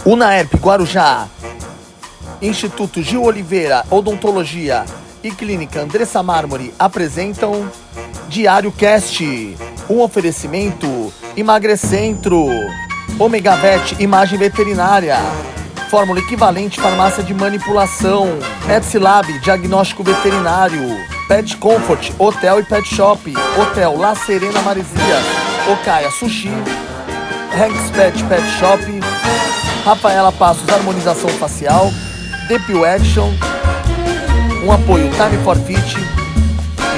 Unaerp Guarujá, Instituto Gil Oliveira, Odontologia e Clínica Andressa Mármore apresentam Diário Cast, um oferecimento Emagrecentro, Omega Vet Imagem Veterinária, Fórmula Equivalente Farmácia de Manipulação, Etsilab Diagnóstico Veterinário, Pet Comfort Hotel e Pet Shop, Hotel La Serena Maresias, Okaya Sushi, Hanks Pet Shop, Rafaela Passos Harmonização Facial, Depil Action, um apoio Time for Fit,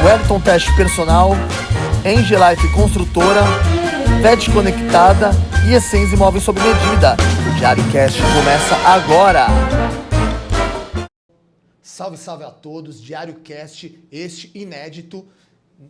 Wellington Teste Personal, Angelife Construtora, Vet Conectada e Essência Imóveis sob medida. O Diário Cast começa agora. Salve, salve a todos. Diário Cast, este inédito.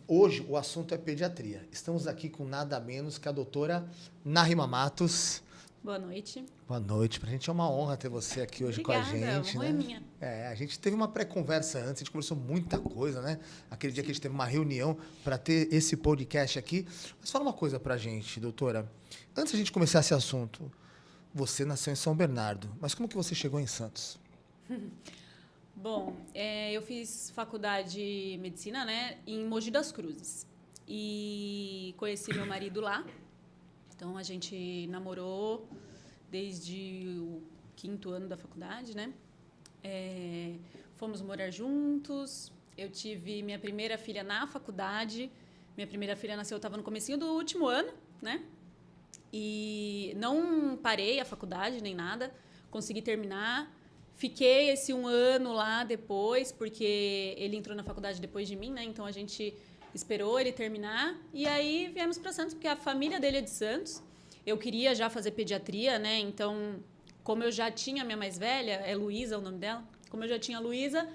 Hoje o assunto é pediatria. Estamos aqui com nada menos que a doutora Narima Matos. Boa noite. Boa noite. Pra gente é uma honra ter você aqui hoje. Obrigada, com a gente, né? né? Minha. A gente teve uma pré-conversa antes, a gente conversou muita coisa, né? Aquele dia que a gente teve uma reunião para ter esse podcast aqui. Mas fala uma coisa pra gente, doutora. Antes de a gente começar esse assunto, você nasceu em São Bernardo, mas como que você chegou em Santos? Bom, eu fiz faculdade de medicina, né, em Mogi das Cruzes. E conheci meu marido lá. Então, a gente namorou desde o 5º ano da faculdade, né? Fomos morar juntos. Eu tive minha primeira filha na faculdade. Minha primeira filha nasceu, eu estava no comecinho do último ano, né? E não parei a faculdade nem nada. Consegui terminar. Fiquei esse 1 ano lá depois, porque ele entrou na faculdade depois de mim, né? Então, a gente esperou ele terminar e aí viemos para Santos, porque a família dele é de Santos. Eu queria já fazer pediatria, né? Então, como eu já tinha a minha mais velha, é Luísa o nome dela, como eu já tinha a Luísa,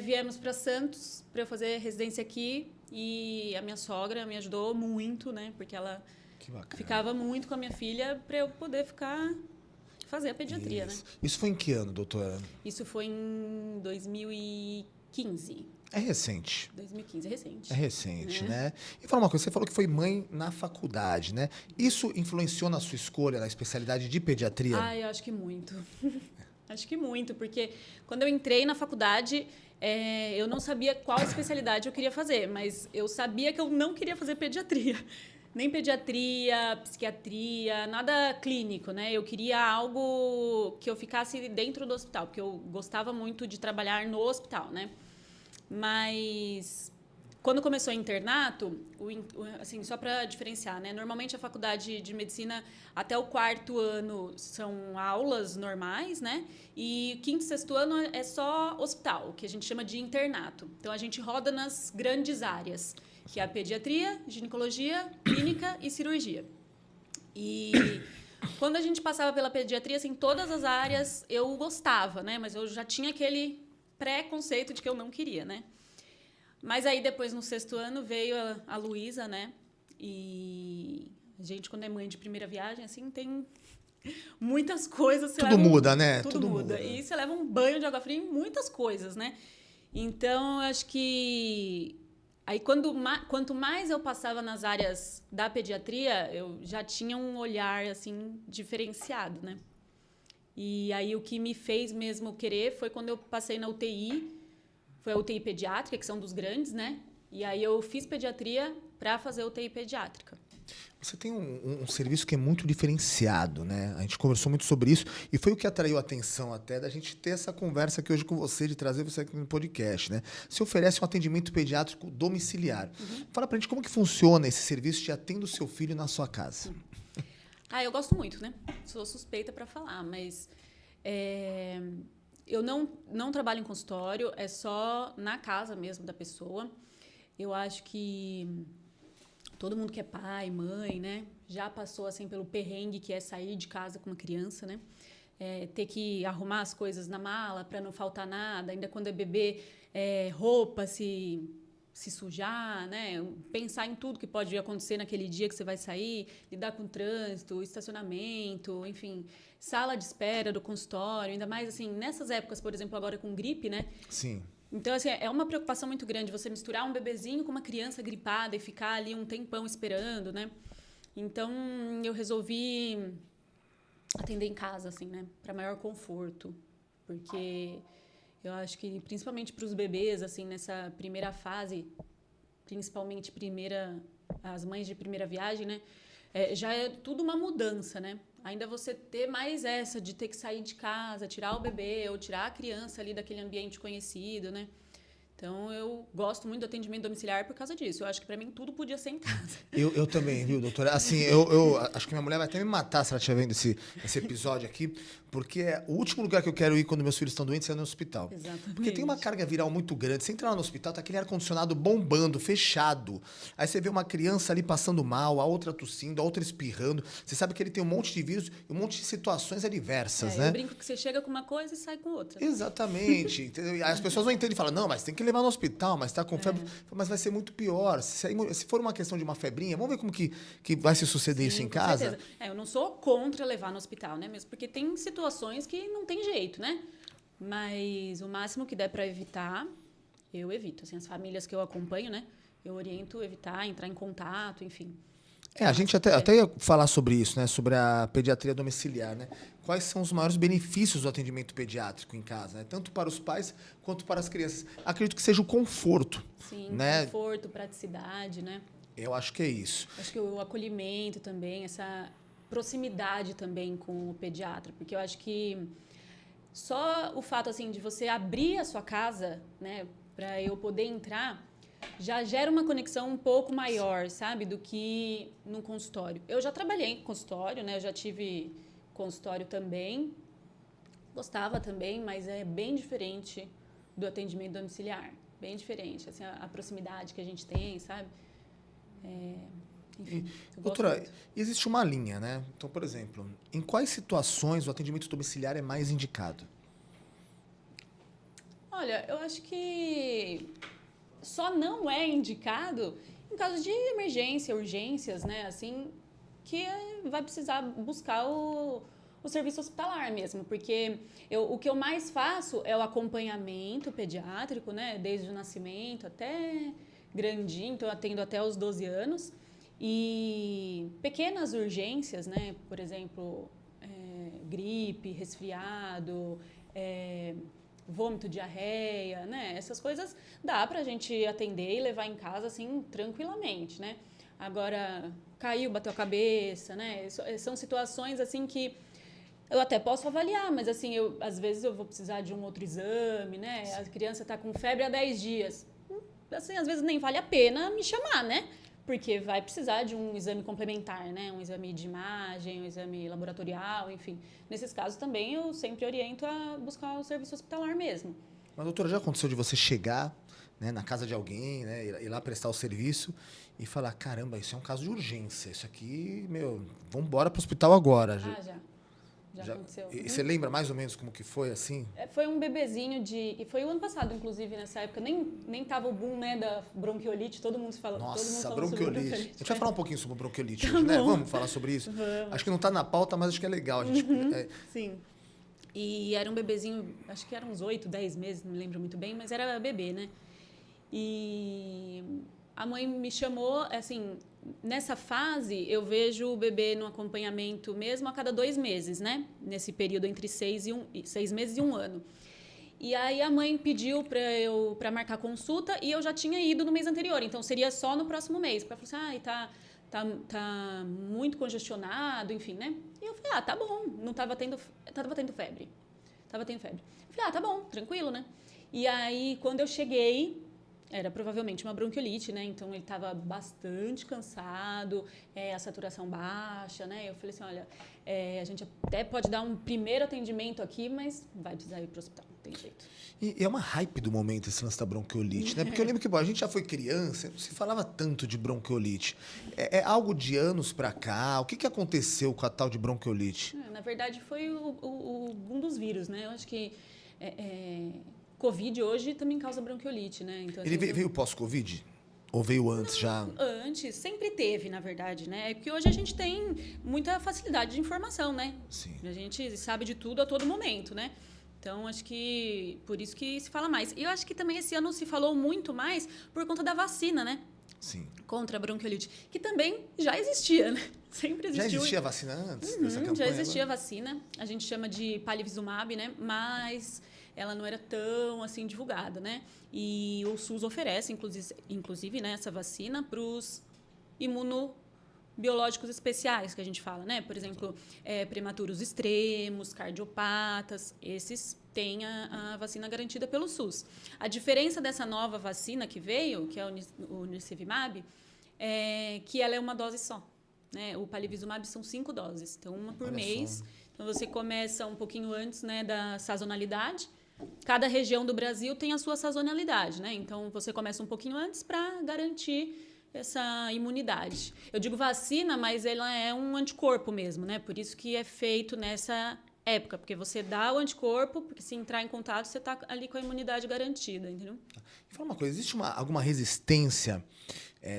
viemos para Santos para eu fazer residência aqui e a minha sogra me ajudou muito, né? Porque ela ficava muito com a minha filha para eu poder fazer a pediatria, Isso. né? Isso foi em que ano, doutora? Isso foi em 2015. É recente. 2015, é recente. É recente, né? E fala uma coisa, você falou que foi mãe na faculdade, né? Isso influenciou na sua escolha, na especialidade de pediatria? Eu acho que muito. Acho que muito, porque quando eu entrei na faculdade, eu não sabia qual especialidade eu queria fazer, mas eu sabia que eu não queria fazer pediatria. Nem pediatria, psiquiatria, nada clínico, né? Eu queria algo que eu ficasse dentro do hospital, porque eu gostava muito de trabalhar no hospital, né? Mas quando começou o internato, assim, só para diferenciar, né? Normalmente a faculdade de medicina até o 4º ano são aulas normais, né? E 5º e 6º ano é só hospital, que a gente chama de internato. Então a gente roda nas grandes áreas, que é a pediatria, ginecologia, clínica e cirurgia. E quando a gente passava pela pediatria, assim, todas as áreas eu gostava, né? Mas eu já tinha aquele preconceito de que eu não queria, né? Mas aí depois, no 6º ano, veio a Luísa, né? E a gente, quando é mãe de primeira viagem, assim, tem muitas coisas. Tudo muda, né? Tudo muda. E você leva um banho de água fria em muitas coisas, né? Então, acho que aí, quanto mais eu passava nas áreas da pediatria, eu já tinha um olhar, assim, diferenciado, né? E aí, o que me fez mesmo querer foi quando eu passei na UTI, foi a UTI pediátrica, que são dos grandes, né? E aí, eu fiz pediatria para fazer UTI pediátrica. Você tem um serviço que é muito diferenciado, né? A gente conversou muito sobre isso e foi o que atraiu a atenção até da gente ter essa conversa aqui hoje com você, de trazer você aqui no podcast, né? Você oferece um atendimento pediátrico domiciliar. Fala pra gente como que funciona esse serviço de atender o seu filho na sua casa. Eu gosto muito, né? Sou suspeita para falar, mas eu não trabalho em consultório, é só na casa mesmo da pessoa. Eu acho que todo mundo que é pai, mãe, né, já passou assim pelo perrengue que é sair de casa com uma criança, né? Ter que arrumar as coisas na mala para não faltar nada, ainda quando é bebê, roupa se sujar, né? Pensar em tudo que pode acontecer naquele dia que você vai sair, lidar com trânsito, estacionamento, enfim, sala de espera do consultório, ainda mais assim, nessas épocas, por exemplo, agora com gripe, né? Sim. Então, assim, é uma preocupação muito grande você misturar um bebezinho com uma criança gripada e ficar ali um tempão esperando, né? Então, eu resolvi atender em casa, assim, né? Para maior conforto. Porque eu acho que, principalmente para os bebês, assim, nessa primeira fase, principalmente as mães de primeira viagem, né? Já é tudo uma mudança, né? Ainda você ter mais essa de ter que sair de casa, tirar o bebê ou tirar a criança ali daquele ambiente conhecido, né? Então, eu gosto muito do atendimento domiciliar por causa disso. Eu acho que para mim tudo podia ser em casa. Eu também, viu, doutora? Assim, eu acho que minha mulher vai até me matar se ela estiver vendo esse episódio aqui, porque o último lugar que eu quero ir quando meus filhos estão doentes é no hospital. Exatamente. Porque tem uma carga viral muito grande. Você entra lá no hospital, tá aquele ar-condicionado bombando, fechado. Aí você vê uma criança ali passando mal, a outra tossindo, a outra espirrando. Você sabe que ele tem um monte de vírus e um monte de situações adversas, né? Eu brinco que você chega com uma coisa e sai com outra. Exatamente. Entendeu? E as pessoas não entendem e falam, não, mas tem que levar no hospital, mas tá com febre. Mas vai ser muito pior. Se for uma questão de uma febrinha, vamos ver como que vai se suceder isso em casa? Certeza. Eu não sou contra levar no hospital, né? Mesmo porque tem situações que não tem jeito, né? Mas o máximo que der para evitar, eu evito. Assim, as famílias que eu acompanho, né? Eu oriento evitar, entrar em contato, enfim. A gente até ia falar sobre isso, né? Sobre a pediatria domiciliar, né? Quais são os maiores benefícios do atendimento pediátrico em casa, né? Tanto para os pais quanto para as crianças. Acredito que seja o conforto. Sim, né? Conforto, praticidade, né? Eu acho que é isso. Acho que o acolhimento também, essa proximidade também com o pediatra, porque eu acho que só o fato assim de você abrir a sua casa, né, para eu poder entrar, já gera uma conexão um pouco maior, sabe, do que no consultório. Eu já trabalhei em consultório, né, eu já tive consultório também, gostava também, mas é bem diferente do atendimento domiciliar, bem diferente, assim, a proximidade que a gente tem, sabe? Enfim, doutora, existe uma linha, né? Então, por exemplo, em quais situações o atendimento domiciliar é mais indicado? Olha, eu acho que só não é indicado em caso de emergência, urgências, né? Assim, que vai precisar buscar o serviço hospitalar mesmo, porque o que eu mais faço é o acompanhamento pediátrico, né? Desde o nascimento até grandinho, então eu atendo até os 12 anos. E pequenas urgências, né? Por exemplo, gripe, resfriado, vômito, diarreia, né? Essas coisas dá pra gente atender e levar em casa, assim, tranquilamente, né? Agora, caiu, bateu a cabeça, né? São situações, assim, que eu até posso avaliar, mas, assim, às vezes eu vou precisar de um outro exame, né? A criança tá com febre há 10 dias. Assim, às vezes nem vale a pena me chamar, né? Porque vai precisar de um exame complementar, né? Um exame de imagem, um exame laboratorial, enfim. Nesses casos também eu sempre oriento a buscar o serviço hospitalar mesmo. Mas, doutora, já aconteceu de você chegar, né, na casa de alguém, né, ir lá prestar o serviço e falar, caramba, isso é um caso de urgência, isso aqui, vamos embora para o hospital agora. Já aconteceu. E você lembra mais ou menos como que foi, assim? Foi um bebezinho e foi o ano passado, inclusive, nessa época. Nem tava o boom, né, da bronquiolite, todo mundo falando. Nossa, bronquiolite. A gente vai falar um pouquinho sobre bronquiolite Tá hoje, né? bom. Vamos falar sobre isso? Vamos. Acho que não está na pauta, mas acho que é legal. A gente, Sim. E era um bebezinho, acho que era uns 8, 10 meses, não me lembro muito bem, mas era bebê, né? E a mãe me chamou, assim, nessa fase eu vejo o bebê no acompanhamento mesmo a cada 2 meses, né? Nesse período entre 6 meses e 1 ano. E aí a mãe pediu para marcar consulta e eu já tinha ido no mês anterior, então seria só no próximo mês. Ela falou assim, tá muito congestionado, enfim, né? E eu falei, tá bom, tava tendo febre. Eu falei, tá bom, tranquilo, né? E aí, quando eu cheguei, era provavelmente uma bronquiolite, né? Então, ele estava bastante cansado, a saturação baixa, né? Eu falei assim, olha, a gente até pode dar um primeiro atendimento aqui, mas vai precisar ir para o hospital, não tem jeito. E é uma hype do momento esse lance da bronquiolite, né? Porque eu lembro que a gente já foi criança, não se falava tanto de bronquiolite. É algo de anos para cá? O que aconteceu com a tal de bronquiolite? Na verdade, foi um dos vírus, né? Eu acho que Covid hoje também causa bronquiolite, né? Então, ele veio pós-Covid? Ou veio antes já? Antes, sempre teve, na verdade, né? É porque hoje a gente tem muita facilidade de informação, né? Sim. A gente sabe de tudo a todo momento, né? Então, acho que por isso que se fala mais. E eu acho que também esse ano se falou muito mais por conta da vacina, né? Sim. Contra a bronquiolite, que também já existia, né? Sempre Já existiu. existia vacina antes dessa campanha? Já existia vacina. A gente chama de palivizumab, né? Mas ela não era tão assim divulgada, né? E o SUS oferece, inclusive né, essa vacina para os imunobiológicos especiais, que a gente fala, né? Por exemplo, prematuros extremos, cardiopatas, esses têm a vacina garantida pelo SUS. A diferença dessa nova vacina que veio, que é o nirsevimab, é que ela é uma dose só. Né? O palivizumab são 5 doses, então uma por mês. Então você começa um pouquinho antes, né, da sazonalidade. Cada região do Brasil tem a sua sazonalidade, né? Então você começa um pouquinho antes para garantir essa imunidade. Eu digo vacina, mas ela é um anticorpo mesmo, né? Por isso que é feito nessa época, porque você dá o anticorpo, porque se entrar em contato você está ali com a imunidade garantida, entendeu? Fala uma coisa, existe alguma resistência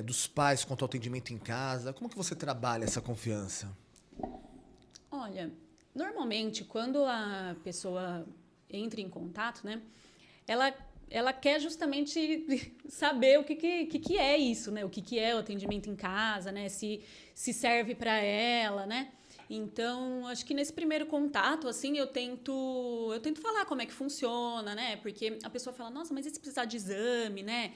dos pais quanto ao atendimento em casa? Como que você trabalha essa confiança? Olha, normalmente, quando a pessoa entra em contato, né, ela quer justamente saber o que é isso, né? O que é o atendimento em casa, né? Se serve para ela, né? Então, acho que nesse primeiro contato, assim, eu tento falar como é que funciona, né? Porque a pessoa fala, nossa, mas e se precisar de exame, né?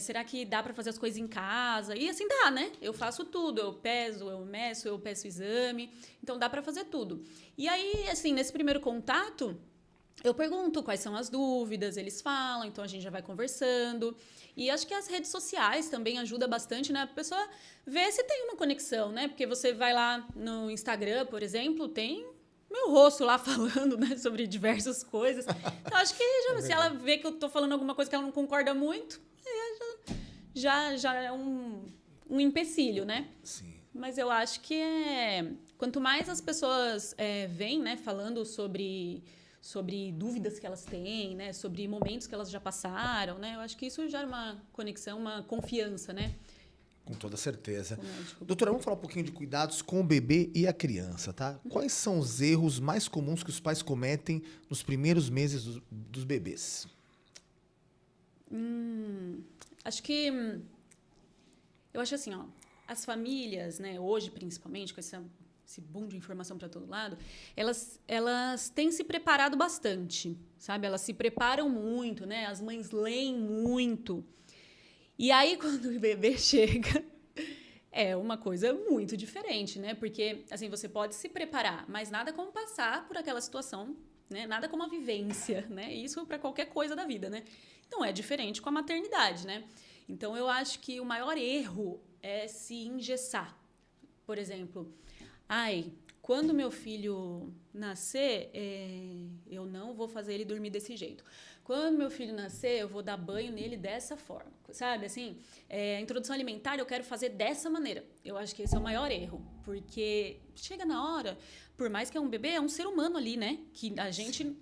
Será que dá para fazer as coisas em casa? E assim dá, né? Eu faço tudo, eu peso, eu meço, eu peço exame, então dá para fazer tudo. E aí, assim, nesse primeiro contato, eu pergunto quais são as dúvidas, eles falam, então a gente já vai conversando. E acho que as redes sociais também ajudam bastante, né? A pessoa ver se tem uma conexão, né? Porque você vai lá no Instagram, por exemplo, tem meu rosto lá falando, né, sobre diversas coisas. Então, acho que se ela vê que eu tô falando alguma coisa que ela não concorda muito, já é um empecilho, né? Sim. Mas eu acho que quanto mais as pessoas vêm, né, falando sobre dúvidas que elas têm, né, sobre momentos que elas já passaram, né, eu acho que isso gera uma conexão, uma confiança, né? Com toda certeza. Doutora, vamos falar um pouquinho de cuidados com o bebê e a criança, tá? Quais são os erros mais comuns que os pais cometem nos primeiros meses dos bebês? Acho que... Eu acho assim, ó, as famílias, né, hoje principalmente, com esse boom de informação para todo lado, elas têm se preparado bastante, sabe? Elas se preparam muito, né? As mães leem muito. E aí, quando o bebê chega, é uma coisa muito diferente, né? Porque, assim, você pode se preparar, mas nada como passar por aquela situação, né? Nada como a vivência, né? Isso para qualquer coisa da vida, né? Então, é diferente com a maternidade, né? Então, eu acho que o maior erro é se engessar. Por exemplo, quando meu filho nascer, eu não vou fazer ele dormir desse jeito. Quando meu filho nascer, eu vou dar banho nele dessa forma, sabe? Assim, a introdução alimentar eu quero fazer dessa maneira. Eu acho que esse é o maior erro, porque chega na hora, por mais que é um bebê, é um ser humano ali, né? Que a gente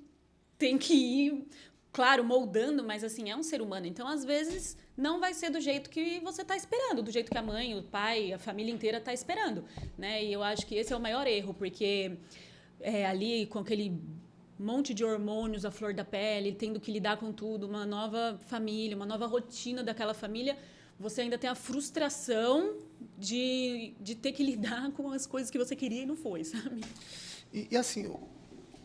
tem que ir, claro, moldando, mas assim, é um ser humano. Então, às vezes, não vai ser do jeito que você está esperando, do jeito que a mãe, o pai, a família inteira está esperando, né? E eu acho que esse é o maior erro, porque ali com aquele monte de hormônios à flor da pele, tendo que lidar com tudo, uma nova família, uma nova rotina daquela família, você ainda tem a frustração de ter que lidar com as coisas que você queria e não foi, sabe? E assim,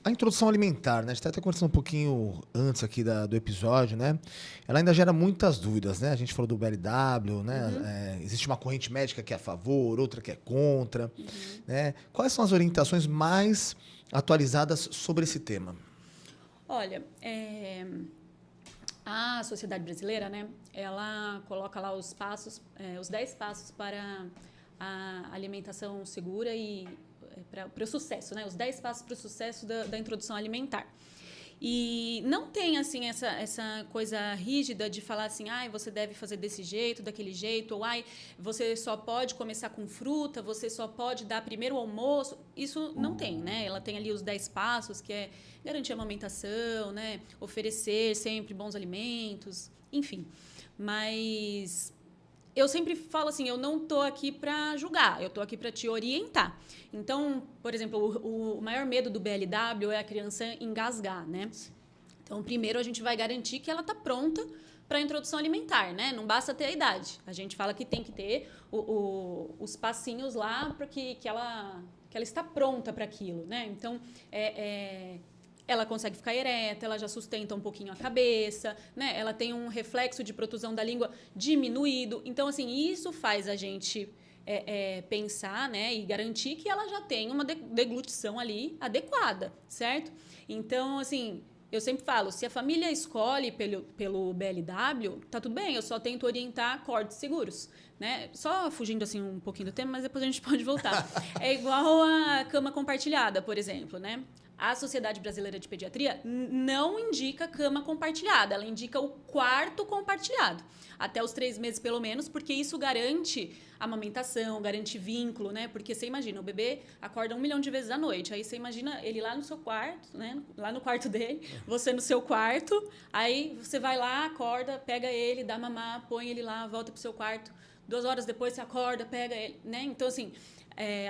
a introdução alimentar, né? A gente está até conversando um pouquinho antes aqui do episódio, né? Ela ainda gera muitas dúvidas, né? A gente falou do BLW, né? Existe uma corrente médica que é a favor, outra que é contra, né? Quais são as orientações mais atualizadas sobre esse tema? Olha, a Sociedade Brasileira, né? Ela coloca lá os 10 passos para a alimentação segura e para o sucesso, né? Os 10 passos para o sucesso da introdução alimentar. E não tem, assim, essa coisa rígida de falar assim, você deve fazer desse jeito, daquele jeito, ou você só pode começar com fruta, você só pode dar primeiro o almoço. Isso não tem, né? Ela tem ali os 10 passos, que é garantir a amamentação, né? Oferecer sempre bons alimentos, enfim. Mas eu sempre falo assim, eu não estou aqui para julgar, eu estou aqui para te orientar. Então, por exemplo, o maior medo do BLW é a criança engasgar, né? Então, primeiro a gente vai garantir que ela está pronta para a introdução alimentar, né? Não basta ter a idade. A gente fala que tem que ter os passinhos lá para que ela está pronta para aquilo, né? Então, ela consegue ficar ereta, ela já sustenta um pouquinho a cabeça, né? Ela tem um reflexo de protusão da língua diminuído. Então, assim, isso faz a gente pensar, né? E garantir que ela já tem uma deglutição ali adequada, certo? Então, assim, eu sempre falo, se a família escolhe pelo BLW, tá tudo bem, eu só tento orientar cortes seguros, né? Só fugindo assim um pouquinho do tema, mas depois a gente pode voltar. É igual a cama compartilhada, por exemplo, né? A Sociedade Brasileira de Pediatria não indica cama compartilhada, ela indica o quarto compartilhado, até os 3 meses pelo menos, porque isso garante amamentação, garante vínculo, né? Porque você imagina, o bebê acorda 1 milhão de vezes à noite, aí você imagina ele lá no seu quarto, né? Lá no quarto dele, você no seu quarto, aí você vai lá, acorda, pega ele, dá mamar, põe ele lá, volta pro seu quarto, 2 horas depois você acorda, pega ele, né? Então, assim,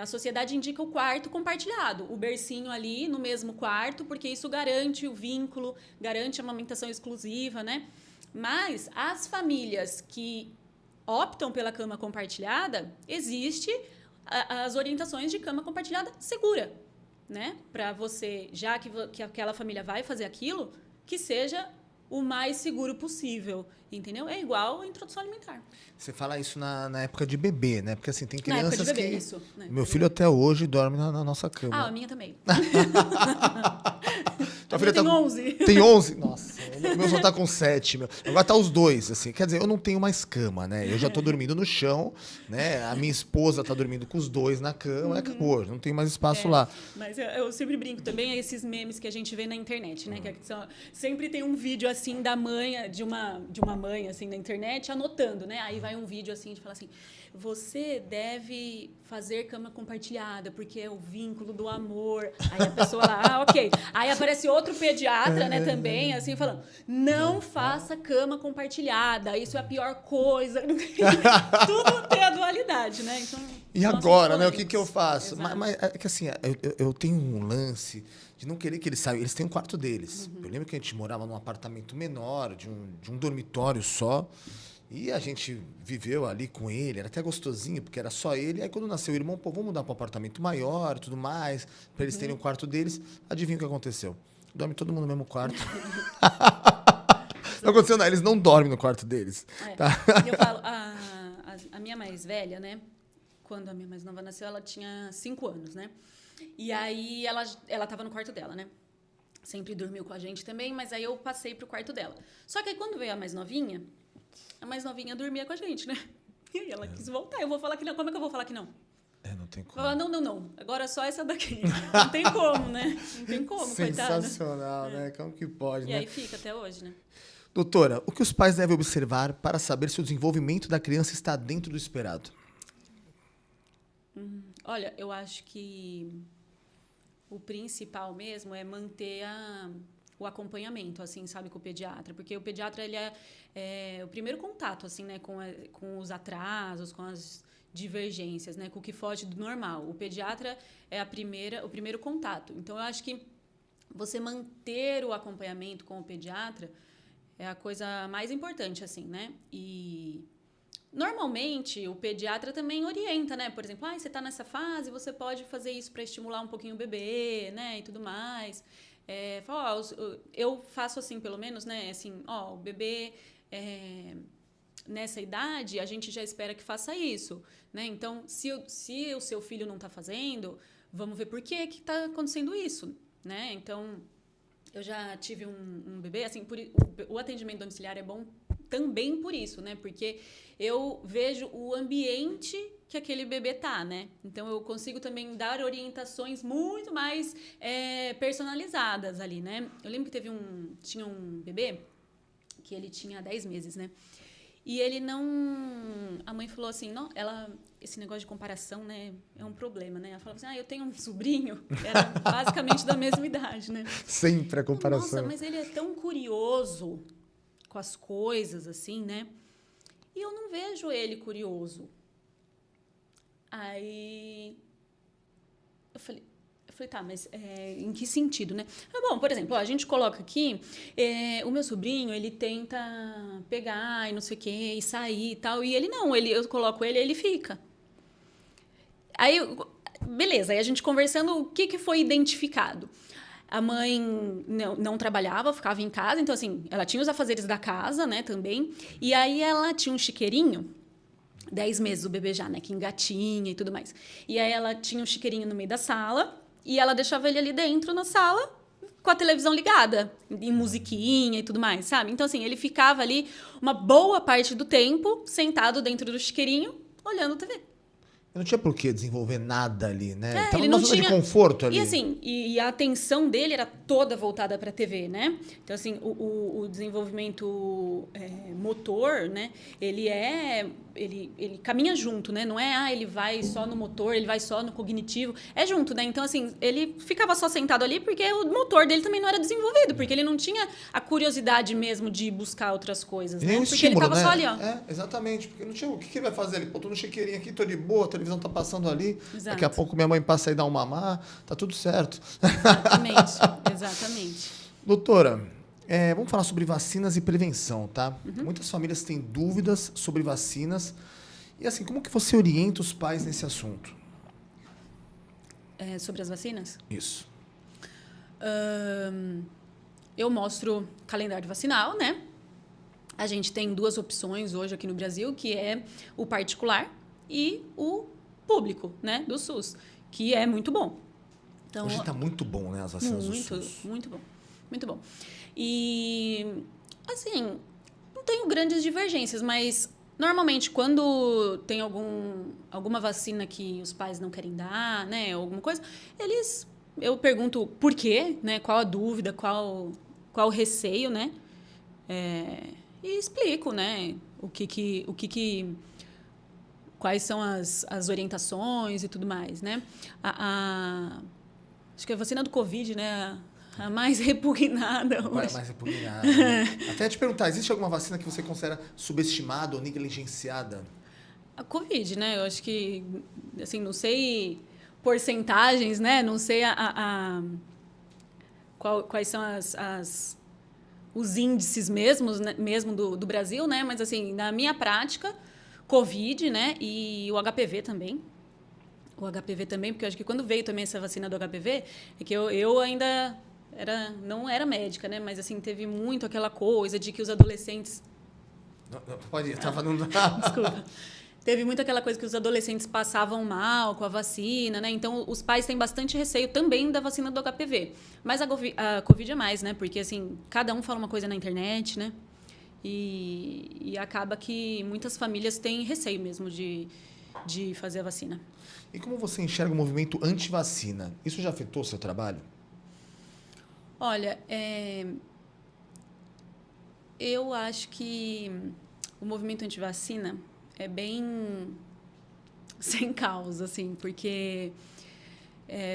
a sociedade indica o quarto compartilhado, o bercinho ali no mesmo quarto, porque isso garante o vínculo, garante a amamentação exclusiva, né? Mas as famílias que optam pela cama compartilhada, existe as orientações de cama compartilhada segura, né? Para você, já que aquela família vai fazer aquilo, que seja o mais seguro possível, entendeu? É igual a introdução alimentar. Você fala isso na época de bebê, né? Porque assim, tem Na época de crianças bebê, que... isso, né? Meu filho até hoje dorme na nossa cama. Ah, a minha também. Tua filha tem 11. Tem 11? Nossa, o meu só tá com 7. Meu. Agora tá os dois, assim. Quer dizer, eu não tenho mais cama, né? Eu já tô dormindo no chão, né? A minha esposa tá dormindo com os dois na cama. Acabou, não tem mais espaço lá. Mas eu sempre brinco também a esses memes que a gente vê na internet, né? Sempre tem um vídeo, assim, da mãe, de uma mãe, assim, na internet, anotando, né? Aí vai um vídeo, assim, de falar assim... Você deve fazer cama compartilhada, porque é o vínculo do amor. Aí a pessoa lá, ok. Aí aparece outro pediatra, né, também, assim, falando, não faça cama compartilhada, isso é a pior coisa. Tudo tem a dualidade, né? Então, e agora, né? O que eu faço? Mas é que assim, eu tenho um lance de não querer que eles saiam. Eles têm um quarto deles. Eu lembro que a gente morava num apartamento menor, de um dormitório só. E a gente viveu ali com ele, era até gostosinho, porque era só ele. Aí quando nasceu o irmão, pô, vamos mudar para um apartamento maior e tudo mais, para eles terem o quarto deles. Adivinha o que aconteceu? Dorme todo mundo no mesmo quarto. Não aconteceu nada, eles não dormem no quarto deles. Tá? Eu falo, a minha mais velha, né? Quando a minha mais nova nasceu, ela tinha 5 anos, né? E aí ela estava no quarto dela, né? Sempre dormiu com a gente também, mas aí eu passei pro quarto dela. Só que aí quando veio a mais novinha dormia com a gente, né? E aí ela quis voltar. Eu vou falar que não. Como é que eu vou falar que não? Não tem como. Falar, não. Agora só essa daqui. Não tem como, né? Não tem como, coitada. Sensacional, né? Como que pode, e né? aí fica até hoje, né? Doutora, o que os pais devem observar para saber se o desenvolvimento da criança está dentro do esperado? Olha, eu acho que o principal mesmo é manter o acompanhamento, assim, sabe, com o pediatra. Porque o pediatra, ele é o primeiro contato, assim, né, com os atrasos, com as divergências, né, com o que foge do normal. O pediatra é o primeiro contato. Então, eu acho que você manter o acompanhamento com o pediatra é a coisa mais importante, assim, né? E... normalmente, o pediatra também orienta, né? Por exemplo, você está nessa fase, você pode fazer isso para estimular um pouquinho o bebê, né? E tudo mais. Eu faço assim, pelo menos, né? Assim, o bebê nessa idade, a gente já espera que faça isso, né? Então, se o seu filho não está fazendo, vamos ver por que está acontecendo isso, né? Então, eu já tive um bebê, assim, o atendimento domiciliar é bom também por isso, né? Porque eu vejo o ambiente que aquele bebê tá, né? Então, eu consigo também dar orientações muito mais personalizadas ali, né? Eu lembro que tinha um bebê que ele tinha 10 meses, né? E ele não... A mãe falou assim, não, esse negócio de comparação, né, é um problema, né? Ela falou assim, eu tenho um sobrinho, era basicamente da mesma idade, né? Sempre a comparação. Nossa, mas ele é tão curioso com as coisas, assim, né? E eu não vejo ele curioso. Aí eu falei, tá, mas em que sentido, né? Bom, por exemplo, ó, a gente coloca aqui, o meu sobrinho, ele tenta pegar e não sei o quê, e sair e tal, e ele não, eu coloco ele fica. Aí, beleza, aí a gente conversando, o que foi identificado? A mãe não trabalhava, ficava em casa, então assim, ela tinha os afazeres da casa, né, também, e aí ela tinha um chiqueirinho, 10 meses o bebê já, né, que engatinha e tudo mais. E aí ela tinha um chiqueirinho no meio da sala, e ela deixava ele ali dentro na sala, com a televisão ligada, em musiquinha e tudo mais, sabe? Então assim, ele ficava ali uma boa parte do tempo, sentado dentro do chiqueirinho, olhando TV. Eu não tinha por que desenvolver nada ali, né? Tava ele numa não zona tinha... de conforto ali. E assim, e a atenção dele era toda voltada para a TV, né? Então, assim, o desenvolvimento motor, né? Ele caminha junto, né? Não é, ele vai só no motor, ele vai só no cognitivo. É junto, né? Então, assim, ele ficava só sentado ali porque o motor dele também não era desenvolvido, porque ele não tinha a curiosidade mesmo de buscar outras coisas, E né? nem o Porque estímulo, ele tava né? só ali, ó. Exatamente. Porque não tinha o que ele vai fazer ali? Pô, tô no chiqueirinho aqui, tô de boa, a televisão tá passando ali. Exato. Daqui a pouco minha mãe passa aí e dá um mamar, tá tudo certo. Exatamente, exatamente. Doutora, vamos falar sobre vacinas e prevenção, tá? Muitas famílias têm dúvidas sobre vacinas. E assim, como que você orienta os pais nesse assunto? Sobre as vacinas? Isso. Eu mostro calendário vacinal, né? A gente tem 2 opções hoje aqui no Brasil, que é o particular e o público, né? Do SUS, que é muito bom. Então, Hoje está muito bom, né? As vacinas do SUS. Muito bom. Muito bom. E, assim, não tenho grandes divergências, mas normalmente quando tem alguma vacina que os pais não querem dar, né? Alguma coisa, eu pergunto por quê, né? Qual a dúvida, qual o receio, né? E explico, né? Quais são as orientações e tudo mais, né? Acho que a vacina do Covid, né? A mais repugnada hoje. Mais repugnada. Né? Até te perguntar, existe alguma vacina que você considera subestimada ou negligenciada? A Covid, né? Eu acho que, assim, não sei porcentagens, né? Não sei quais são os índices mesmo, né? Mesmo do Brasil, né? Mas, assim, na minha prática, Covid, né? E o HPV também. O HPV também, porque eu acho que quando veio também essa vacina do HPV, é que eu ainda não era médica, né? Mas, assim, teve muito aquela coisa de que os adolescentes... Não, pode ir, tava no... Desculpa. Teve muito aquela coisa que os adolescentes passavam mal com a vacina, né? Então, os pais têm bastante receio também da vacina do HPV. Mas a Covid é mais, né? Porque, assim, cada um fala uma coisa na internet, né? E acaba que muitas famílias têm receio mesmo de fazer a vacina. E como você enxerga o movimento anti-vacina? Isso já afetou o seu trabalho? Olha, eu acho que o movimento anti-vacina é bem sem causa, assim, porque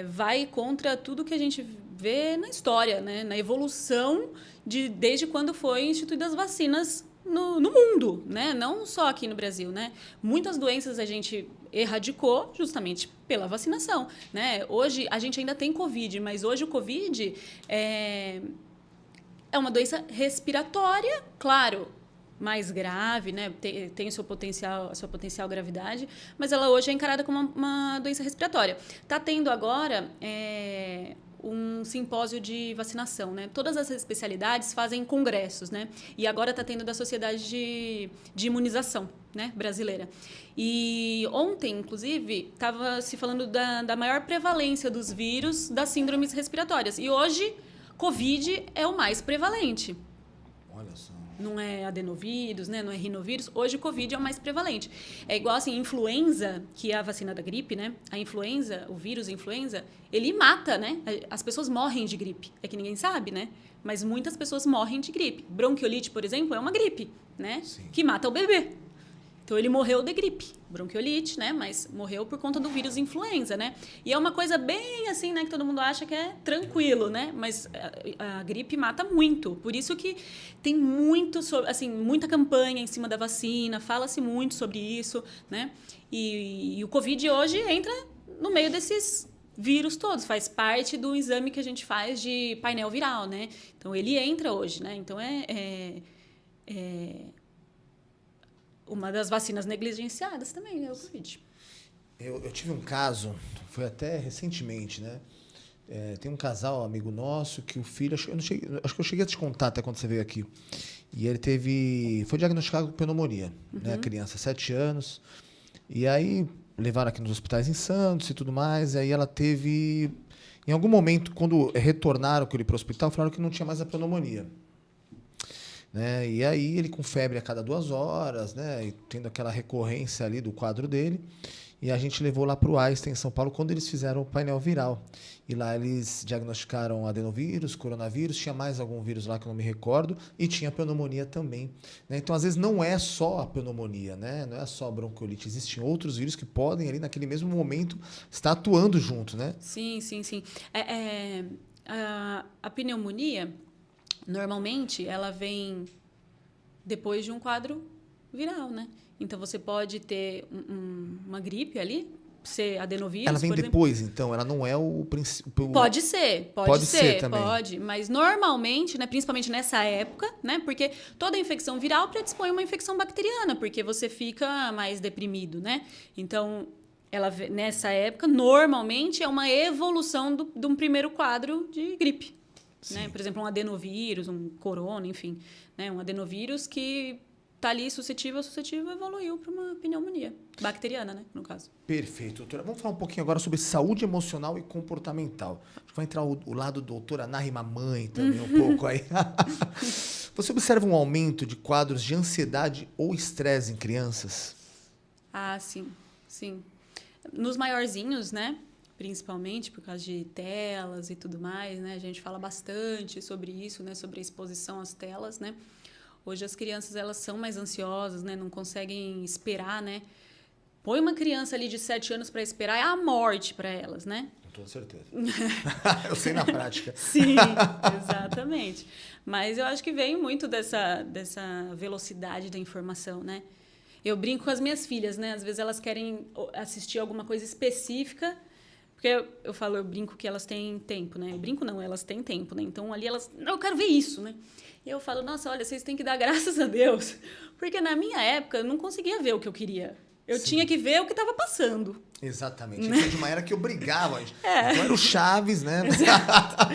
vai contra tudo que a gente vê na história, né? Na evolução desde quando foi instituídas as vacinas no mundo, né? Não só aqui no Brasil, né? Muitas doenças a gente erradicou justamente pela vacinação, né? Hoje a gente ainda tem Covid, mas hoje o Covid é uma doença respiratória, claro, mais grave, né? Tem a sua potencial gravidade, mas ela hoje é encarada como uma doença respiratória. Está tendo agora um simpósio de vacinação, né? Todas as especialidades fazem congressos, né? E agora está tendo da Sociedade de Imunização, né? Brasileira. E ontem, inclusive, estava se falando da maior prevalência dos vírus das síndromes respiratórias. E hoje, Covid é o mais prevalente. Olha só. Não é adenovírus, né? Não é rinovírus. Hoje o Covid é o mais prevalente. É igual assim, influenza, que é a vacina da gripe, né? A influenza, o vírus influenza, ele mata, né? As pessoas morrem de gripe. É que ninguém sabe, né? Mas muitas pessoas morrem de gripe. Bronquiolite, por exemplo, é uma gripe, né? Sim. Que mata o bebê. Então, ele morreu de gripe, bronquiolite, né? Mas morreu por conta do vírus influenza, né? E é uma coisa bem assim, né? Que todo mundo acha que é tranquilo, né? Mas a gripe mata muito. Por isso que tem muita campanha em cima da vacina, fala-se muito sobre isso, né? E o Covid hoje entra no meio desses vírus todos, faz parte do exame que a gente faz de painel viral, né? Então, ele entra hoje, né? Então, uma das vacinas negligenciadas também, é o Covid. Eu tive um caso, foi até recentemente, né? Tem um casal, amigo nosso, que o filho... Acho que eu cheguei a te contar até quando você veio aqui. E ele foi diagnosticado com pneumonia, né? A criança, 7 anos. E aí, levaram aqui nos hospitais em Santos e tudo mais. E aí ela teve... Em algum momento, quando retornaram com ele para o hospital, falaram que não tinha mais a pneumonia. Né? E aí, ele com febre a cada 2 horas, né? E tendo aquela recorrência ali do quadro dele. E a gente levou lá para o Einstein, em São Paulo, quando eles fizeram o painel viral. E lá eles diagnosticaram adenovírus, coronavírus, tinha mais algum vírus lá que eu não me recordo, e tinha pneumonia também. Né? Então, às vezes, não é só a pneumonia, né? Não é só a bronquiolite. Existem outros vírus que podem, ali naquele mesmo momento, estar atuando junto, né? Sim. A pneumonia, normalmente, ela vem depois de um quadro viral, né? Então, você pode ter uma gripe ali, ser adenovírus, ela vem depois, então? Ela não é o princípio... Pode ser também. Pode. Mas, normalmente, né, principalmente nessa época, né? Porque toda infecção viral predispõe a uma infecção bacteriana, porque você fica mais deprimido, né? Então, nessa época, normalmente, é uma evolução de um primeiro quadro de gripe. Né? Por exemplo, um adenovírus, um corona, enfim. Né? Um adenovírus que... Está ali suscetível, evoluiu para uma pneumonia bacteriana, né, no caso. Perfeito, doutora. Vamos falar um pouquinho agora sobre saúde emocional e comportamental. A gente vai entrar o lado doutora Nahy Mamãe também um pouco aí. Você observa um aumento de quadros de ansiedade ou estresse em crianças? Ah, sim. Nos maiorzinhos, né, principalmente por causa de telas e tudo mais, né, a gente fala bastante sobre isso, né, sobre a exposição às telas, né. Hoje as crianças, elas são mais ansiosas, né? Não conseguem esperar, né? Põe uma criança ali de 7 anos para esperar, é a morte para elas, né? Com toda certeza. Eu sei na prática. Sim, exatamente. Mas eu acho que vem muito dessa velocidade da informação, né? Eu brinco com as minhas filhas, né? Às vezes elas querem assistir alguma coisa específica, porque eu brinco que elas têm tempo, né? Eu brinco não, elas têm tempo, né? Então ali elas, não, eu quero ver isso, né? E eu falo, nossa, olha, vocês têm que dar graças a Deus. Porque na minha época, eu não conseguia ver o que eu queria. Eu tinha que ver o que estava passando. Exatamente. Isso é de uma era que obrigava a gente. Então era o Chaves, né? Exato.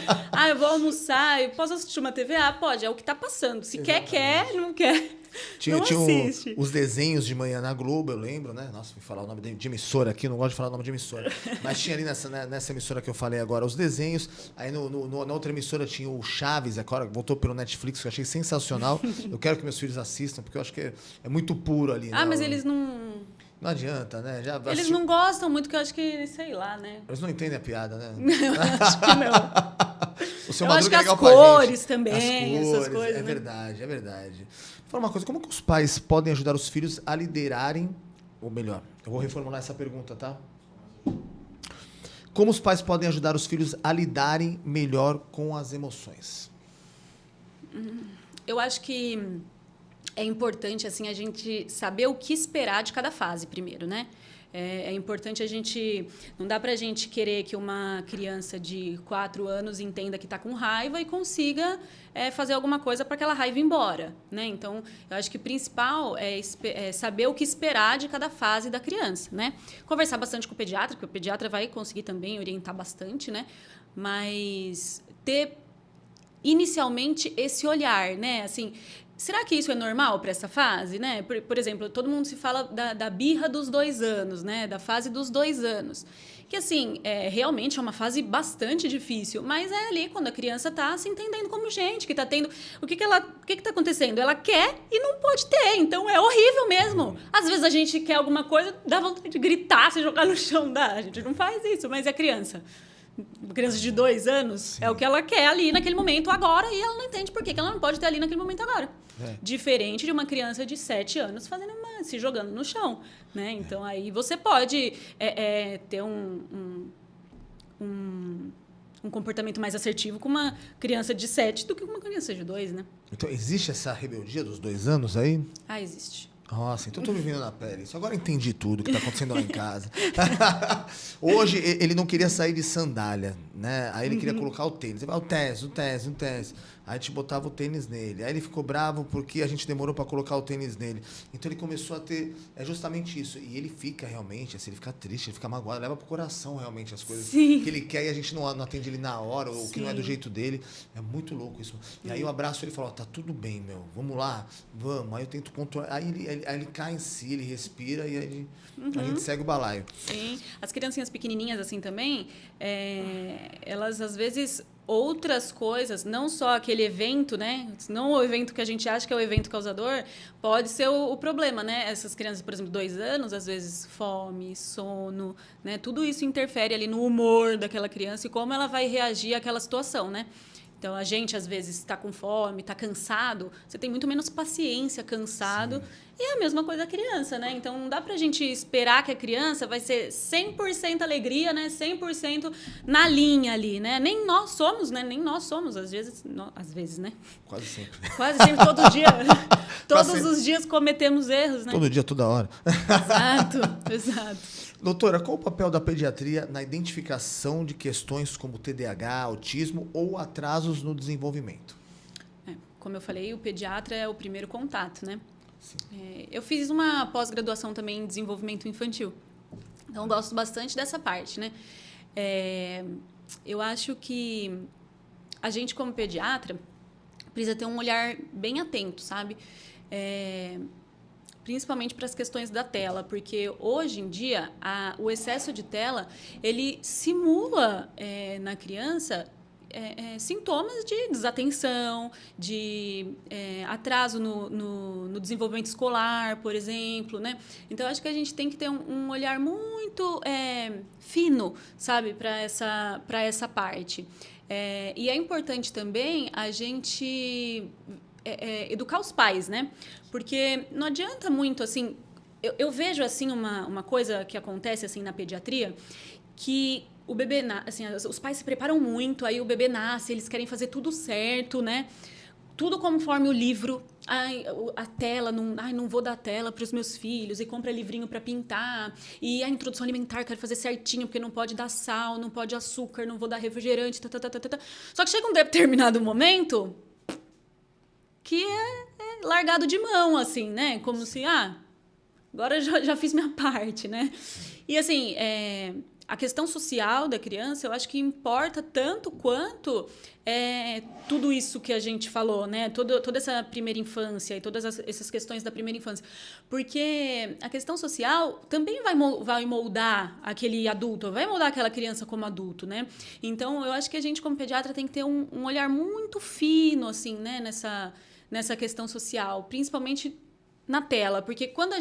Eu vou almoçar, eu posso assistir uma TV? Pode, é o que está passando. Se quer, não quer. Tinha assiste. Os desenhos de manhã na Globo, eu lembro, né? Nossa, vou falar o nome de emissora aqui, não gosto de falar o nome de emissora. Mas tinha ali nessa emissora que eu falei agora os desenhos. Aí na outra emissora tinha o Chaves, agora voltou pelo Netflix, que eu achei sensacional. Eu quero que meus filhos assistam, porque eu acho que é muito puro ali. Né? Mas eles não... Não adianta, né? Eles não gostam muito, que eu acho que, sei lá, né? Eles não entendem a piada, né? Eu acho que não. O seu eu acho que é as cores também, essas coisas. É verdade, é verdade. Fala uma coisa, como que os pais podem ajudar os filhos a liderarem, ou melhor, eu vou reformular essa pergunta, tá? Como os pais podem ajudar os filhos a lidarem melhor com as emoções? Eu acho que é importante, assim, a gente saber o que esperar de cada fase primeiro, né? É importante a gente... Não dá pra gente querer que uma criança de 4 anos entenda que está com raiva e consiga fazer alguma coisa para aquela raiva ir embora, né? Então, eu acho que o principal é saber o que esperar de cada fase da criança, né? Conversar bastante com o pediatra, porque o pediatra vai conseguir também orientar bastante, né? Mas ter, inicialmente, esse olhar, né? Assim... Será que isso é normal para essa fase, né? Por exemplo, todo mundo se fala da birra dos 2 anos, né? Da fase dos 2 anos. Que, assim, realmente é uma fase bastante difícil, mas é ali quando a criança está se entendendo como gente, que está tendo... O que está acontecendo? Ela quer e não pode ter, então é horrível mesmo. Às vezes a gente quer alguma coisa, dá vontade de gritar, se jogar no chão, a gente não faz isso, mas é criança. Uma criança de 2 anos, sim, é o que ela quer ali naquele momento agora e ela não entende por que ela não pode ter ali naquele momento agora. Diferente de uma criança de 7 anos se jogando no chão, né? Então, aí você pode ter um comportamento mais assertivo com uma criança de 7 do que com uma criança de 2, né? Então, existe essa rebeldia dos 2 anos aí? Existe. Nossa, então eu tô vivendo na pele. Isso agora eu entendi tudo que tá acontecendo lá em casa. Hoje ele não queria sair de sandália, né? Aí ele queria colocar o tênis. Ele falou, o tênis. Aí a gente botava o tênis nele. Aí ele ficou bravo porque a gente demorou para colocar o tênis nele. Então ele começou a ter... É justamente isso. E ele fica realmente, assim, ele fica triste, ele fica magoado, leva pro coração realmente as coisas Sim. que ele quer e a gente não atende ele na hora, ou que não é do jeito dele. É muito louco isso. E aí eu abraço ele e falo, tá tudo bem, meu. Vamos lá? Vamos. Aí eu tento controlar. Aí ele cai em si, ele respira e aí a gente segue o balaio. Sim. As criancinhas pequenininhas assim também, elas às vezes... Outras coisas, não só aquele evento, né? Não o evento que a gente acha que é o evento causador, pode ser o problema, né? Essas crianças, por exemplo, 2 anos, às vezes fome, sono, né? Tudo isso interfere ali no humor daquela criança e como ela vai reagir àquela situação, né? Então, a gente, às vezes, está com fome, está cansado, você tem muito menos paciência cansado. Sim. E é a mesma coisa da criança, né? Então, não dá pra gente esperar que a criança vai ser 100% alegria, né? 100% na linha ali, né? Nem nós somos, né? Nem nós somos, às vezes, né? Quase sempre. Quase sempre, todo dia. Todos os dias cometemos erros, né? Todo dia, toda hora. Exato. Doutora, qual o papel da pediatria na identificação de questões como TDAH, autismo ou atrasos no desenvolvimento? Como eu falei, o pediatra é o primeiro contato, né? Sim. Eu fiz uma pós-graduação também em desenvolvimento infantil. Então, eu gosto bastante dessa parte, né? Eu acho que a gente, como pediatra, precisa ter um olhar bem atento, sabe? Principalmente para as questões da tela, porque hoje em dia o excesso de tela ele simula na criança sintomas de desatenção, de atraso no desenvolvimento escolar, por exemplo, né? Então, acho que a gente tem que ter um olhar muito fino, sabe, para essa parte. E é importante também a gente educar os pais, né? Porque não adianta muito, assim... Eu vejo, assim, uma coisa que acontece, assim, na pediatria, que o bebê... Assim, os pais se preparam muito, aí o bebê nasce, eles querem fazer tudo certo, né? Tudo conforme o livro. A tela, não vou dar tela para os meus filhos, e compra livrinho para pintar. E a introdução alimentar, quero fazer certinho, porque não pode dar sal, não pode açúcar, não vou dar refrigerante, Só que chega um determinado momento... que é largado de mão, assim, né? Como se, agora já fiz minha parte, né? E, assim, a questão social da criança, eu acho que importa tanto quanto tudo isso que a gente falou, né? Toda essa primeira infância e todas essas questões da primeira infância. Porque a questão social também vai moldar aquele adulto, vai moldar aquela criança como adulto, né? Então, eu acho que a gente, como pediatra, tem que ter um olhar muito fino, assim, né? Nessa questão social, principalmente na tela, porque quando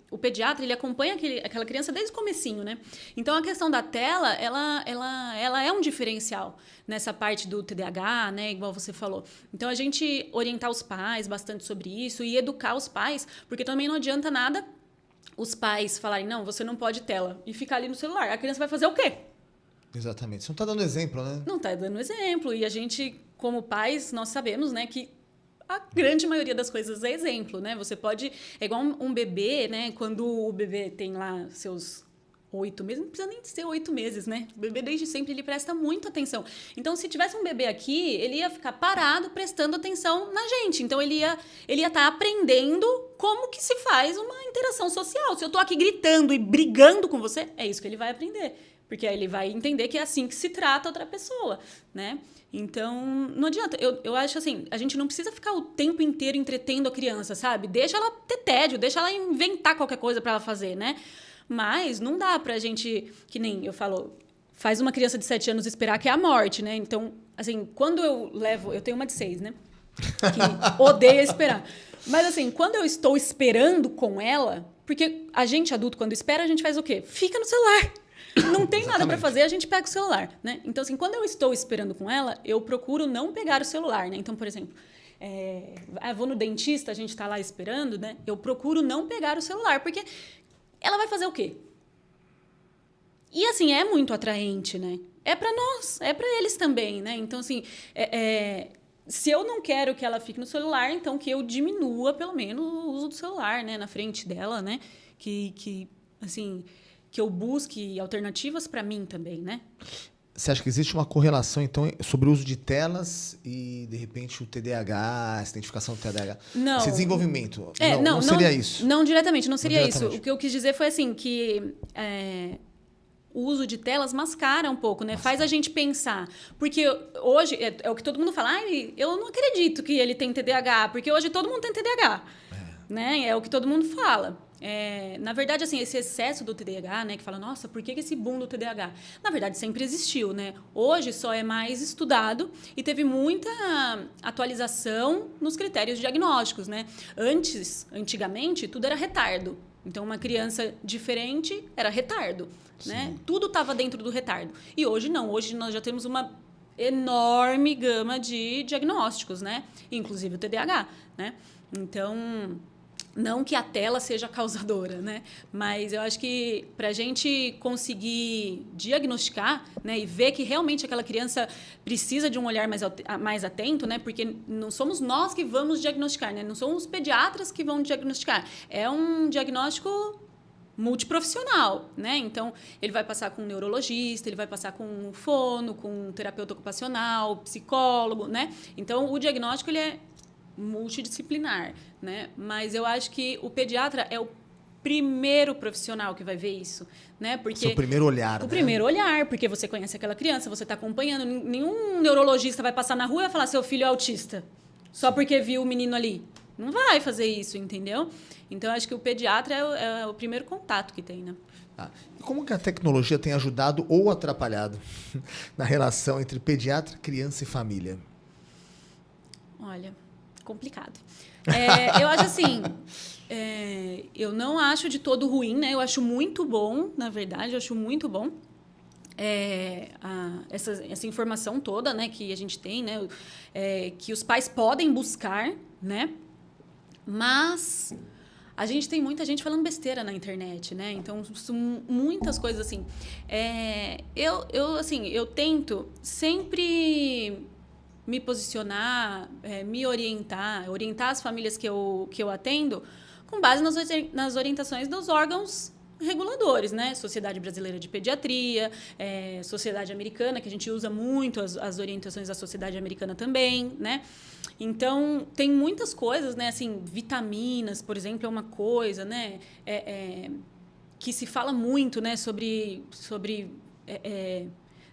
o pediatra, ele acompanha aquela criança desde o comecinho, né? Então, a questão da tela, ela é um diferencial nessa parte do TDAH, né? Igual você falou. Então, a gente orientar os pais bastante sobre isso e educar os pais, porque também não adianta nada os pais falarem, não, você não pode tela, e ficar ali no celular. A criança vai fazer o quê? Exatamente. Você não está dando exemplo, né? Não está dando exemplo. E a gente, como pais, nós sabemos, né, que a grande maioria das coisas é exemplo, né? Você pode... É igual um bebê, né? Quando o bebê tem lá seus 8 meses, não precisa nem ser 8 meses, né? O bebê, desde sempre, ele presta muita atenção. Então, se tivesse um bebê aqui, ele ia ficar parado, prestando atenção na gente. Então, ele ia estar aprendendo como que se faz uma interação social. Se eu tô aqui gritando e brigando com você, é isso que ele vai aprender. Porque aí ele vai entender que é assim que se trata outra pessoa, né? Então, não adianta. Eu acho assim, a gente não precisa ficar o tempo inteiro entretendo a criança, sabe? Deixa ela ter tédio, deixa ela inventar qualquer coisa para ela fazer, né? Mas não dá pra gente, que nem eu falo, faz uma criança de 7 anos esperar que é a morte, né? Então, assim, quando eu tenho uma de 6, né? Que odeia esperar. Mas assim, quando eu estou esperando com ela, porque a gente adulto, quando espera, a gente faz o quê? Fica no celular. Não tem nada para fazer, a gente pega o celular, né? Então, assim, quando eu estou esperando com ela, eu procuro não pegar o celular, né? Então, por exemplo, vou no dentista, a gente está lá esperando, né? Eu procuro não pegar o celular, porque ela vai fazer o quê? E, assim, é muito atraente, né? É para nós, é para eles também, né? Então, assim, se eu não quero que ela fique no celular, então que eu diminua pelo menos o uso do celular, né, na frente dela, né? Assim, que eu busque alternativas para mim também, né? Você acha que existe uma correlação, então, sobre o uso de telas e, de repente, o TDAH, essa identificação do TDAH? Não. Esse desenvolvimento. Não seria isso. Não diretamente, não seria diretamente. isso. O que eu quis dizer foi assim, que o uso de telas mascara um pouco, né? Faz a gente pensar. Porque hoje, é o que todo mundo fala, eu não acredito que ele tem TDAH, porque hoje todo mundo tem TDAH. Né? É o que todo mundo fala. Na verdade, assim, esse excesso do TDAH, né, que fala, nossa, por que esse boom do TDAH? Na verdade, sempre existiu, né? Hoje só é mais estudado e teve muita atualização nos critérios diagnósticos, né? Antigamente, tudo era retardo. Então, uma criança diferente era retardo, né? Tudo estava dentro do retardo. E hoje não. Hoje nós já temos uma enorme gama de diagnósticos, né? Inclusive o TDAH, né? Então, não que a tela seja causadora, né? Mas eu acho que para a gente conseguir diagnosticar, né, e ver que realmente aquela criança precisa de um olhar mais atento, né? Porque não somos nós que vamos diagnosticar, né? Não são os pediatras que vão diagnosticar. É um diagnóstico multiprofissional, né? Então, ele vai passar com um neurologista, ele vai passar com um fono, com um terapeuta ocupacional, psicólogo, né? Então, o diagnóstico ele é multidisciplinar, né? Mas eu acho que o pediatra é o primeiro profissional que vai ver isso, né? Porque seu primeiro olhar, o primeiro olhar, porque você conhece aquela criança, você está acompanhando. Nenhum neurologista vai passar na rua e vai falar seu filho é autista, só porque viu o menino ali. Não vai fazer isso, entendeu? Então, eu acho que o pediatra é o primeiro contato que tem, né? E como que a tecnologia tem ajudado ou atrapalhado na relação entre pediatra, criança e família? Olha, complicado. Eu acho assim, eu não acho de todo ruim, né? Eu acho muito bom, na verdade, eu acho muito bom essa informação toda, né, que a gente tem, né, que os pais podem buscar, né? Mas a gente tem muita gente falando besteira na internet, né? Então, são muitas coisas assim. Eu tento sempre me posicionar, me orientar as famílias que eu atendo com base nas orientações dos órgãos reguladores, né? Sociedade Brasileira de Pediatria, Sociedade Americana, que a gente usa muito as orientações da Sociedade Americana também, né? Então, tem muitas coisas, né? Assim, vitaminas, por exemplo, é uma coisa, né? Que se fala muito, né? Sobre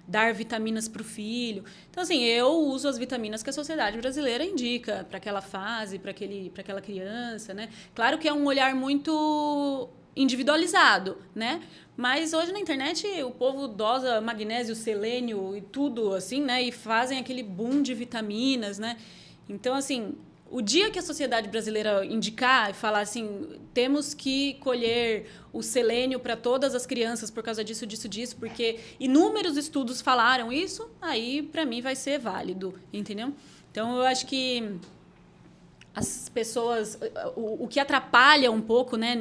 dar vitaminas para o filho. Então, assim, eu uso as vitaminas que a Sociedade Brasileira indica para aquela fase, para aquela criança, né? Claro que é um olhar muito individualizado, né? Mas hoje na internet o povo dosa magnésio, selênio e tudo assim, né? E fazem aquele boom de vitaminas, né? Então, assim, o dia que a Sociedade Brasileira indicar e falar assim, temos que colher o selênio para todas as crianças por causa disso, porque inúmeros estudos falaram isso, aí para mim vai ser válido, entendeu? Então, eu acho que as pessoas... O que atrapalha um pouco, né,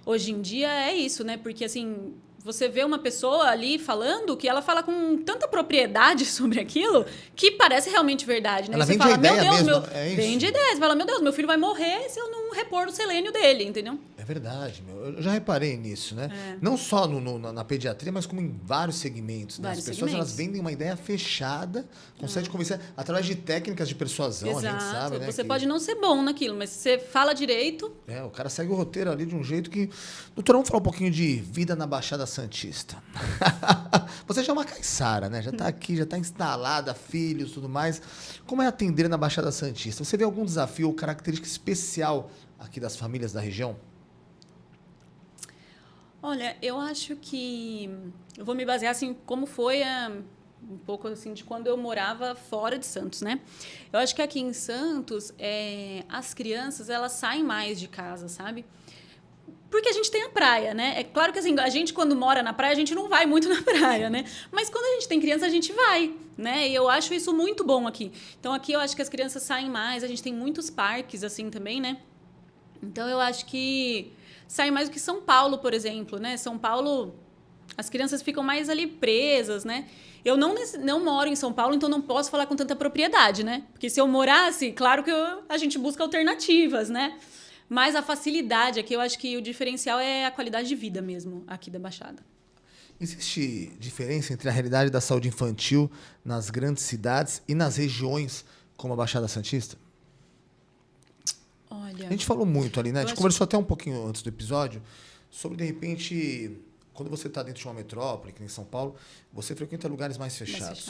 hoje em dia é isso, né? Porque, assim, você vê uma pessoa ali falando que ela fala com tanta propriedade sobre aquilo que parece realmente verdade, né? Ela você vende fala, a ideia meu Deus, mesmo, é isso? Vende ideia. Você fala, meu Deus, meu filho vai morrer se eu não repor o selênio dele, entendeu? É verdade, meu. Eu já reparei nisso, né? Não só na pediatria, mas como em vários segmentos. Né? As pessoas elas vendem uma ideia fechada, conseguem convencer através de técnicas de persuasão, Exato. a gente sabe, né? Você pode não ser bom naquilo, mas você fala direito... O cara segue o roteiro ali de um jeito que... Doutora, vamos falar um pouquinho de vida na Baixada Santista. Você já é uma caiçara, né? Já está aqui, já está instalada, filhos, tudo mais. Como é atender na Baixada Santista? Você vê algum desafio ou característica especial aqui das famílias da região? Olha, eu acho que... Eu vou me basear, assim, como foi um pouco, assim, de quando eu morava fora de Santos, né? Eu acho que aqui em Santos, as crianças, elas saem mais de casa, sabe? Porque a gente tem a praia, né? É claro que, assim, a gente, quando mora na praia, a gente não vai muito na praia, né? Mas quando a gente tem criança, a gente vai, né? E eu acho isso muito bom aqui. Então, aqui eu acho que as crianças saem mais. A gente tem muitos parques, assim, também, né? Então, eu acho que sai mais do que São Paulo, por exemplo, né? São Paulo As crianças ficam mais ali presas, né? Eu não moro em São Paulo, então não posso falar com tanta propriedade, né? Porque se eu morasse, claro que a gente busca alternativas, né? Mas a facilidade aqui, eu acho que o diferencial é a qualidade de vida mesmo aqui da Baixada. Existe diferença entre a realidade da saúde infantil nas grandes cidades e nas regiões como a Baixada Santista? Olha, A gente falou muito ali, né? A gente acho- conversou até um pouquinho antes do episódio sobre, de repente, quando você está dentro de uma metrópole, que nem São Paulo, você frequenta lugares mais fechados.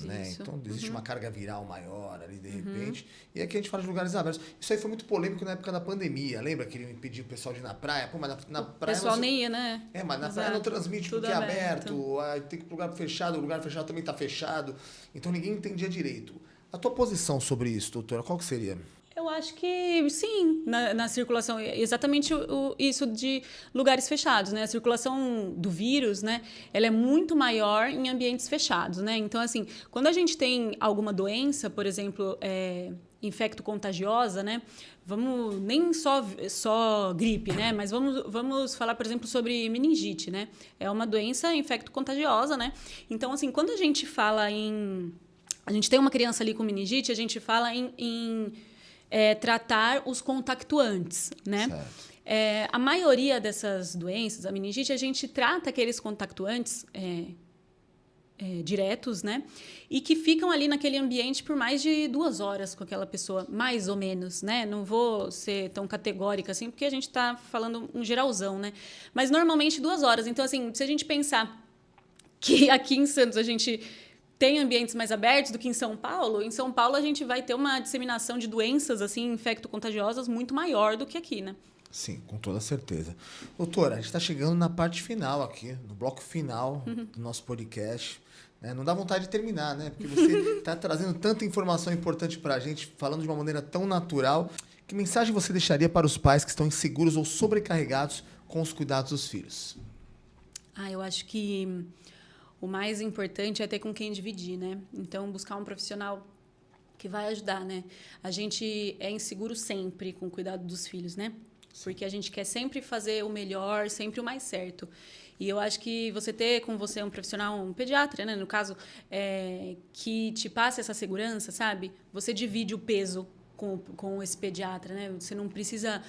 Né? isso. Então, existe uma carga viral maior ali, de repente. E aqui a gente fala de lugares abertos. Isso aí foi muito polêmico na época da pandemia. Lembra que queriam impedir o pessoal de ir na praia? Pô, mas na O praia... pessoal não se- nem ia, né? mas na Exato. praia não transmite Tudo porque é aberto. Aí tem que ir pro o lugar fechado também está fechado. Então ninguém entendia direito. A tua posição sobre isso, doutora, qual que seria? Eu acho que sim, na circulação, exatamente isso de lugares fechados, né? A circulação do vírus, né? Ela é muito maior em ambientes fechados, né? Então, assim, quando a gente tem alguma doença, por exemplo, infecto-contagiosa, né? Vamos, nem só gripe, né? Mas vamos falar, por exemplo, sobre meningite, né? É uma doença infecto-contagiosa, né? Então, assim, quando a gente fala em... A gente tem uma criança ali com meningite, a gente fala em tratar os contactuantes, né? A maioria dessas doenças, a meningite, a gente trata aqueles contactuantes diretos, né? E que ficam ali naquele ambiente por mais de 2 horas com aquela pessoa, mais ou menos, né? Não vou ser tão categórica assim, porque a gente está falando um geralzão, né? Mas normalmente 2 horas. Então, assim, se a gente pensar que aqui em Santos a gente tem ambientes mais abertos do que em São Paulo a gente vai ter uma disseminação de doenças assim infecto-contagiosas muito maior do que aqui, né? Sim, com toda certeza. Doutora, a gente está chegando na parte final aqui, no bloco final do nosso podcast. Né? Não dá vontade de terminar, né? Porque você está trazendo tanta informação importante para a gente, falando de uma maneira tão natural. Que mensagem você deixaria para os pais que estão inseguros ou sobrecarregados com os cuidados dos filhos? Eu acho que o mais importante é ter com quem dividir, né? Então, buscar um profissional que vai ajudar, né? A gente é inseguro sempre com o cuidado dos filhos, né? Porque a gente quer sempre fazer o melhor, sempre o mais certo. E eu acho que você ter com você um profissional, um pediatra, né? No caso, que te passe essa segurança, sabe? Você divide o peso com esse pediatra, né? Você não precisa...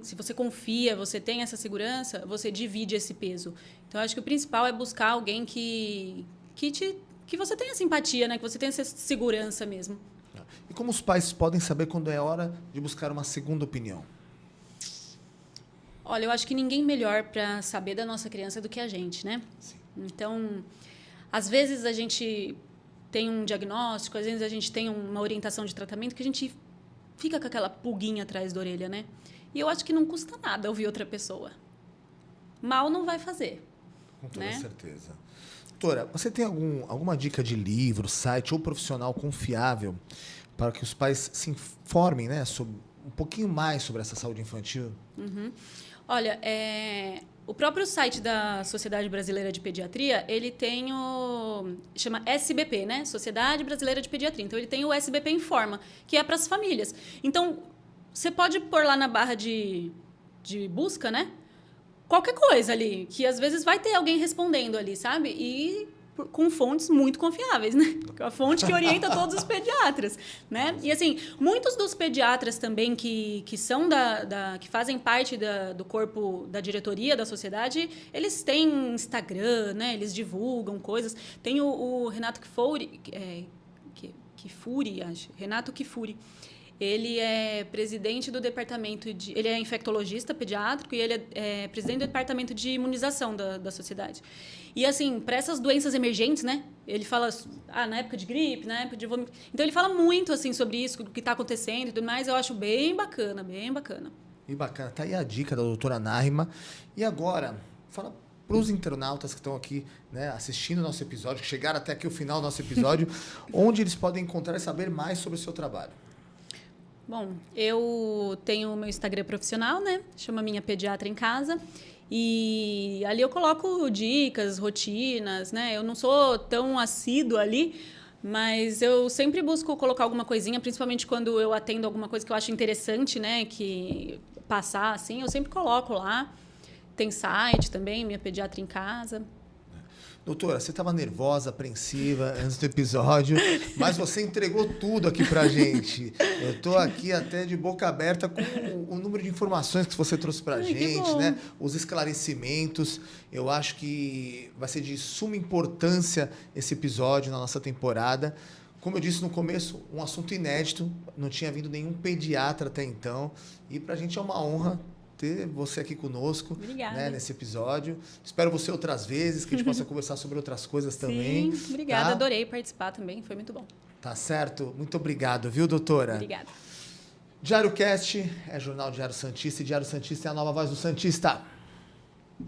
se você confia, você tem essa segurança, você divide esse peso. Então, eu acho que o principal é buscar alguém que você tenha simpatia, né? Que você tenha essa segurança mesmo. E como os pais podem saber quando é hora de buscar uma segunda opinião? Olha, eu acho que ninguém melhor para saber da nossa criança do que a gente, né? Sim. Então, às vezes a gente tem um diagnóstico, às vezes a gente tem uma orientação de tratamento que a gente fica com aquela pulguinha atrás da orelha, né? E eu acho que não custa nada ouvir outra pessoa. Mal não vai fazer. Com toda né? certeza. Doutora, você tem alguma dica de livro, site ou profissional confiável para que os pais se informem, né, um pouquinho mais sobre essa saúde infantil? Olha, o próprio site da Sociedade Brasileira de Pediatria, ele tem chama SBP, né? Sociedade Brasileira de Pediatria. Então, ele tem o SBP Informa, que é para as famílias. Então, você pode pôr lá na barra de busca, né? Qualquer coisa ali, que às vezes vai ter alguém respondendo ali, sabe? E com fontes muito confiáveis, né? A fonte que orienta todos os pediatras, né? E assim, muitos dos pediatras também que são que fazem parte do corpo da diretoria da sociedade, eles têm Instagram, né? Eles divulgam coisas. Tem o Renato Kifuri, acho. Renato Kifuri. Ele é presidente do departamento ele é infectologista pediátrico e ele é presidente do departamento de imunização da sociedade. E, assim, para essas doenças emergentes, né? Ele fala, na época de gripe, na época de vômito. Então, ele fala muito, assim, sobre isso, o que está acontecendo e tudo mais. Eu acho bem bacana, bem bacana. E bacana. Tá aí a dica da doutora Narima. E agora, fala para os internautas que estão aqui, né, assistindo o nosso episódio, que chegaram até aqui o final do nosso episódio, onde eles podem encontrar e saber mais sobre o seu trabalho. Bom, eu tenho o meu Instagram profissional, né? Chama Minha Pediatra em Casa. E ali eu coloco dicas, rotinas, né? Eu não sou tão assídua ali, mas eu sempre busco colocar alguma coisinha, principalmente quando eu atendo alguma coisa que eu acho interessante, né? Que passar, assim, eu sempre coloco lá. Tem site também, Minha Pediatra em Casa. Doutora, você estava nervosa, apreensiva antes do episódio, mas você entregou tudo aqui pra gente. Eu estou aqui até de boca aberta com o número de informações que você trouxe pra gente, né? Os esclarecimentos. Eu acho que vai ser de suma importância esse episódio na nossa temporada. Como eu disse no começo, um assunto inédito, não tinha vindo nenhum pediatra até então, e pra gente é uma honra ter você aqui conosco, né, nesse episódio. Espero você outras vezes, que a gente possa conversar sobre outras coisas também. Sim, obrigada. Tá? Adorei participar também, foi muito bom. Tá certo? Muito obrigado, viu, doutora? Obrigada. Diário Cast é Jornal Diário Santista e Diário Santista é a nova voz do Santista.